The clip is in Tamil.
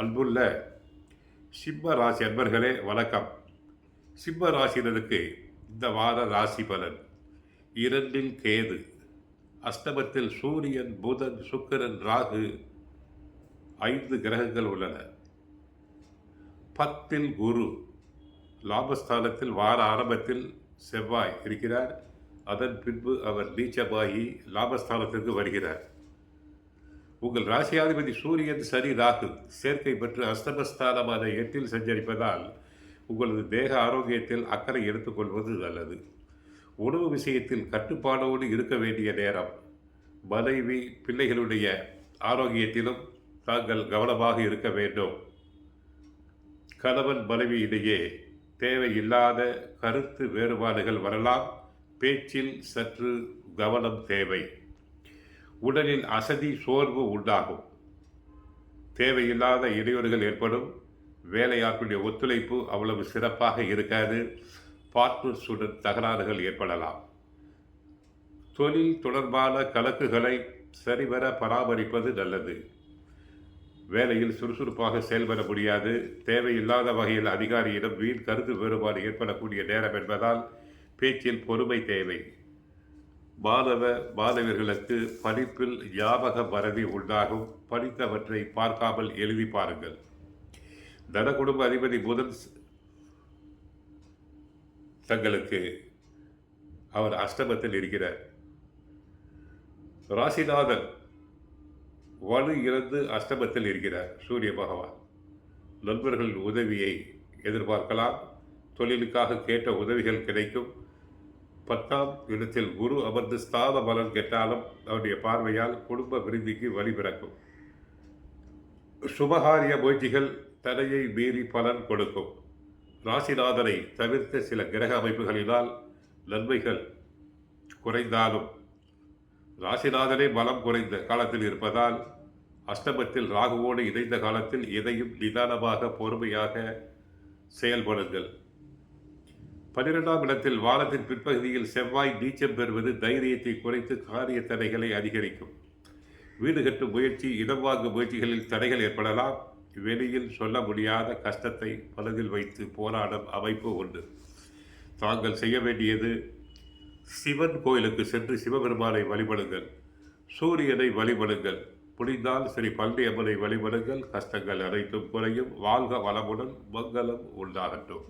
அன்புள்ள சிம்ம ராசி அன்பர்களே வணக்கம். சிம்ம ராசியினருக்கு இந்த வார ராசி பலன். 2இல் கேது, அஷ்டமத்தில் சூரியன், புதன், சுக்கிரன், ராகு 5 கிரகங்கள் உள்ளன. 10இல் குரு, லாபஸ்தானத்தில் வார ஆரம்பத்தில் செவ்வாய் இருக்கிறார். அதன் பின்பு அவர் நீச்சமாகி லாபஸ்தானத்திற்கு வருகிறார். உங்கள் ராசியாதிபதி சூரியன், சனி, ராகு சேர்க்கை பெற்று அஷ்டமஸ்தானமான 8இல் சஞ்சரிப்பதால் உங்களது தேக ஆரோக்கியத்தில் அக்கறை எடுத்துக்கொள்வது நல்லது. உணவு விஷயத்தில் கட்டுப்பாடோடு இருக்க வேண்டிய நேரம். மனைவி, பிள்ளைகளுடைய ஆரோக்கியத்திலும் தாங்கள் கவனமாக இருக்க வேண்டும். கணவன் மனைவி இடையே தேவையில்லாத கருத்து வேறுபாடுகள் வரலாம். பேச்சில் சற்று கவனம் தேவை. உடலில் அசதி, சோர்வு உண்டாகும். தேவையில்லாத இடையூறுகள் ஏற்படும். வேலையாட்களுடைய ஒத்துழைப்பு அவ்வளவு சிறப்பாக இருக்காது. பார்ட்னர்ஸுடன் தகராறுகள் ஏற்படலாம். தொழில் தொடர்பான கணக்குகளை சரிவர பராமரிப்பது நல்லது. வேலையில் சுறுசுறுப்பாக செயல்பட முடியாது. தேவையில்லாத வகையில் அதிகாரியிடம் வீண் கருத்து வேறுபாடு ஏற்படக்கூடிய நேரம் என்பதால் பேச்சில் பொறுமை தேவை. மாணவர்களுக்கு படிப்பில் ஞாபக மறதி உண்டாகும். படித்தவற்றை பார்க்காமல் எழுதி பாருங்கள். தனகுடும்ப அதிபதி புதன் தங்களுக்கு அவர் அஷ்டமத்தில் இருக்கிறார். ராசிநாதன் வலு இழந்து அஷ்டமத்தில் இருக்கிறார். சூரிய பகவான் நண்பர்களின் உதவியை எதிர்பார்க்கலாம். தொழிலுக்காக கேட்ட உதவிகள் கிடைக்கும். 10ஆம் இடத்தில் குரு அமர்ந்து ஸ்தான பலன் கெட்டாலும் அவருடைய பார்வையால் குடும்ப விருத்திக்கு வழிபிறக்கும். சுபகாரிய முயற்சிகள் தடையை மீறி பலன் கொடுக்கும். ராசிநாதனை தவிர்த்த சில கிரக அமைப்புகளினால் நன்மைகள் குறைந்தாலும் ராசிநாதனே பலம் குறைந்த காலத்தில் இருப்பதால் அஷ்டமத்தில் ராகுவோடு இணைந்த காலத்தில் எதையும் நிதானமாக பொறுமையாக செயல்படுங்கள். 12ஆம் இடத்தில் வாரத்தின் பிற்பகுதியில் செவ்வாய் நீச்சம் பெறுவது தைரியத்தை குறைத்து காரிய தடைகளை அதிகரிக்கும். வீடு கட்டும் முயற்சி, இடம் வாங்கும் முயற்சிகளில் தடைகள் ஏற்படலாம். வெளியில் சொல்ல முடியாத கஷ்டத்தை மனதில் வைத்து போராடும் அமைப்பு உண்டு. தாங்கள் செய்ய வேண்டியது சிவன் கோயிலுக்கு சென்று சிவபெருமானை வழிபடுங்கள். சூரியனை வழிபடுங்கள். முடிந்தால் ஸ்ரீ பழனியம்மனை வழிபடுங்கள். கஷ்டங்கள் அனைத்தும் குறையும். வாழ்க வளமுடன். மங்களம் உண்டாகட்டும்.